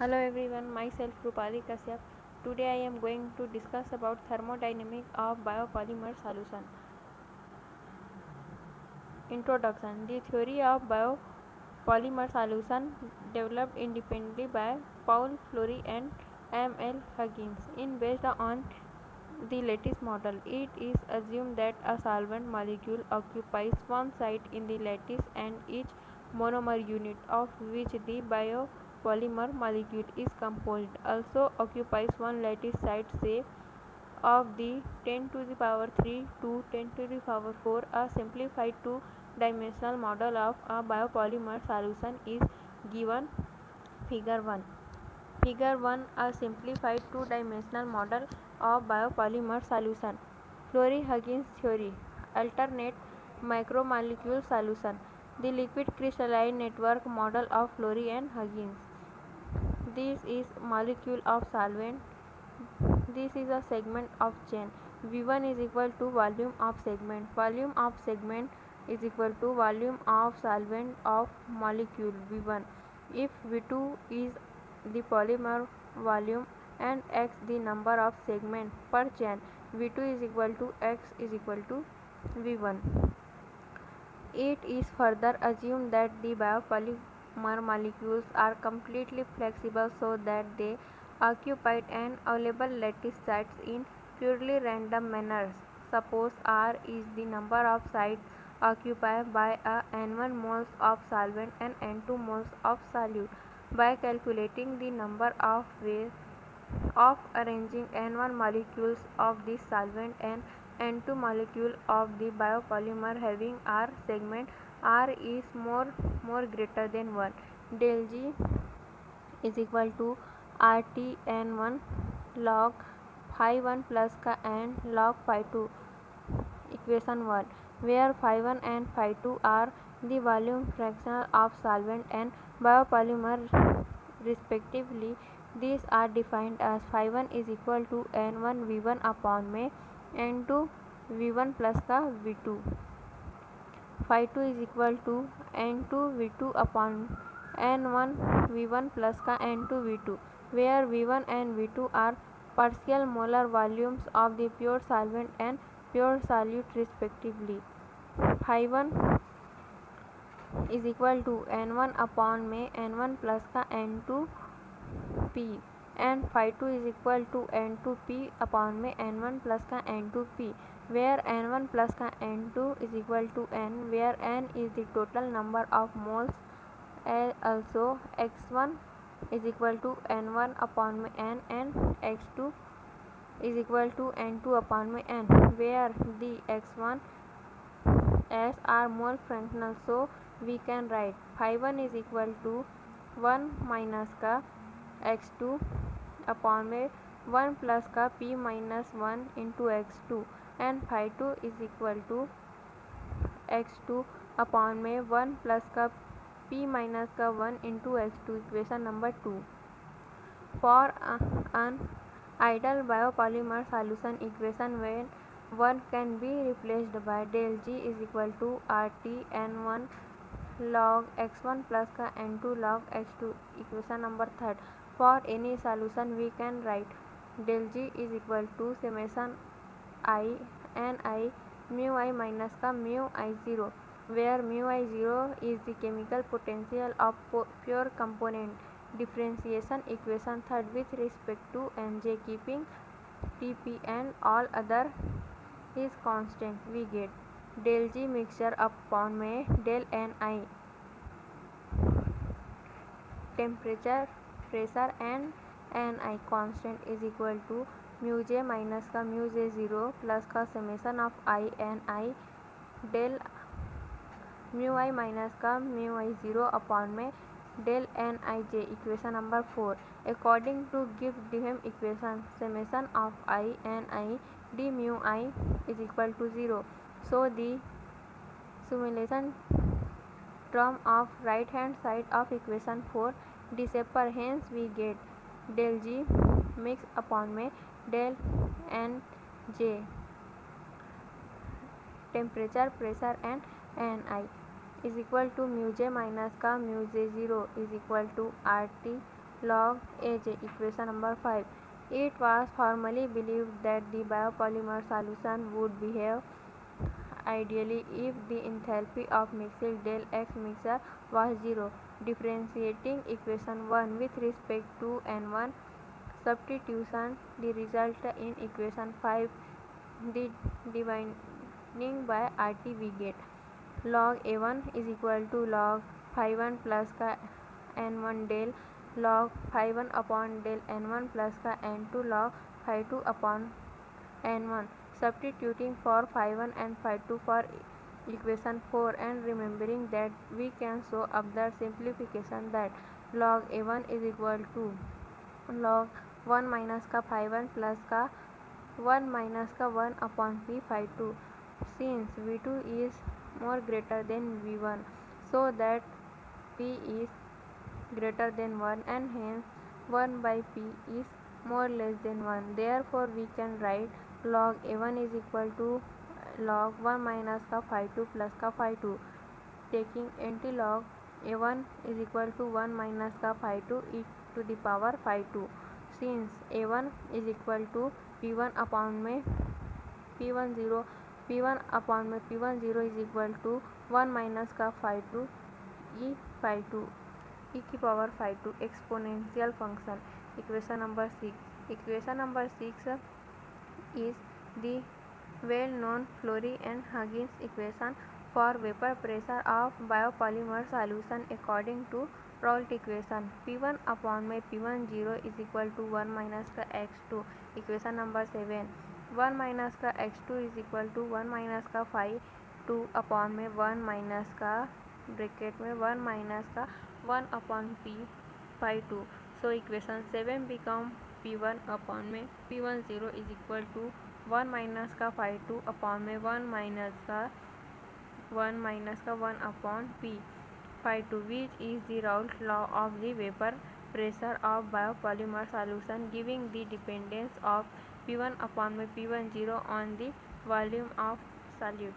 Hello everyone, myself Rupali Kashyap. Today I am going to discuss about thermodynamics of biopolymer solution. Introduction. The theory of biopolymer solution developed independently by Paul Flory and M. L. Huggins is based on the lattice model. It is assumed that a solvent molecule occupies one site in the lattice and each monomer unit of which the biopolymer molecule is composed also occupies one lattice site, say of the 10 to the power 3 to 10 to the power 4. A simplified two-dimensional model of a biopolymer solution is given. Figure 1. Figure 1. A simplified two-dimensional model of biopolymer solution. Flory-Huggins theory. Alternate macromolecule solution. The liquid crystalline network model of Flory and Huggins. This is molecule of solvent. This is a segment of chain. V1 is equal to volume of segment. Volume of segment is equal to volume of solvent of molecule V1. If V2 is the polymer volume and x the number of segments per chain, V2 is equal to x is equal to V1. It is further assumed that the biopolymer molecules are completely flexible so that they occupied an available lattice sites in purely random manner. Suppose R is the number of sites occupied by a N1 moles of solvent and N2 moles of solute. By calculating the number of ways of arranging N1 molecules of the solvent and N2 molecule of the biopolymer having R segment, R is more greater than 1. Del G is equal to RT N1 log phi 1 plus का n log phi 2 equation 1, where phi 1 and phi 2 are the volume fraction of solvent and biopolymer respectively. These are defined as phi 1 is equal to n1 v1 upon में n2 v1 plus का v2. Phi 2 is equal to n2 v2 upon n1 v1 plus का n2 v2, where v1 and v2 are partial molar volumes of the pure solvent and pure solute respectively. Phi 1 is equal to n1 upon में n1 plus का n2 p and phi 2 is equal to n2 p upon में n1 plus का n2 p, where n1 plus का n2 is equal to n, where n is the total number of moles. Also x1 is equal to n1 upon में n and x2 is equal to n2 upon में n, where the x1 s are mole fractional, so we can write phi 1 is equal to 1 minus का x2 upon में 1 plus का p minus 1 into x2 and phi 2 is equal to x2 upon में 1 plus का p minus का 1 into x2 equation number 2. For an ideal biopolymer solution equation, when 1 can be replaced by del G is equal to RT n1 log x1 plus का n2 log x2 equation number 3. For any solution we can write del G is equal to summation I ni mu I minus का mu I0, where mu I0 is the chemical potential of pure component. Differentiation equation 3 with respect to Nj, keeping Tp and all other is constant, we get del G mixture upon में del Ni temperature, pressure and Ni constant is equal to mu J minus का mu J0 plus का summation of I Ni del mu I minus का mu I0 upon में del Nij equation number 4. According to Gibbs-Duhem equation, summation of I Ni d mu I is equal to 0. So the summation term of right hand side of equation 4 disappear, hence we get del G mix upon में del Nj temperature, pressure and Ni is equal to mu J minus का mu J0 is equal to RT log Aj. Equation number 5. It was formerly believed that the biopolymer solution would behave ideally if the enthalpy of mixed del X mixture was 0. Differentiating equation 1 with respect to N1 substitution, the result in equation 5, the dividing by RT we get log A1 is equal to log phi 1 plus का N1 del log phi 1 upon del N1 plus का N2 log phi 2 upon N1. Substituting for phi 1 and phi 2 for equation 4 and remembering that we can show other simplification that log A1 is equal to log 1 minus का phi 1 plus का 1 minus का 1 upon p phi 2. Since V2 is more greater than V1, so that p is greater than 1 and hence 1 by p is more less than 1. Therefore, we can write log A1 is equal to log 1 minus का phi 2 plus का phi 2. Taking anti-log A1 is equal to 1 minus का phi 2 e to the power phi 2. Since A1 is equal to P1 upon में P1 0 P1 upon में P1 0 is equal to 1 minus का phi 2 e phi 2 e की power phi 2 exponential function. Equation number 6. Equation number 6 is the well-known Flory and Huggins equation for vapor pressure of biopolymer solution according to Raoult equation. P1 upon में P1 0 is equal to 1 minus का x2. Equation number 7. 1 minus का x2 is equal to 1 minus का phi 2 upon में 1 minus का bracket में 1 minus का 1 upon p phi 2. So equation 7 become P1 upon में P1 0 is equal to 1 minus का phi 2 upon में 1 minus का 1 upon p phi 2, which is the Raoult law of the vapor pressure of biopolymer solution, giving the dependence of P1 upon P10 on the volume of solute.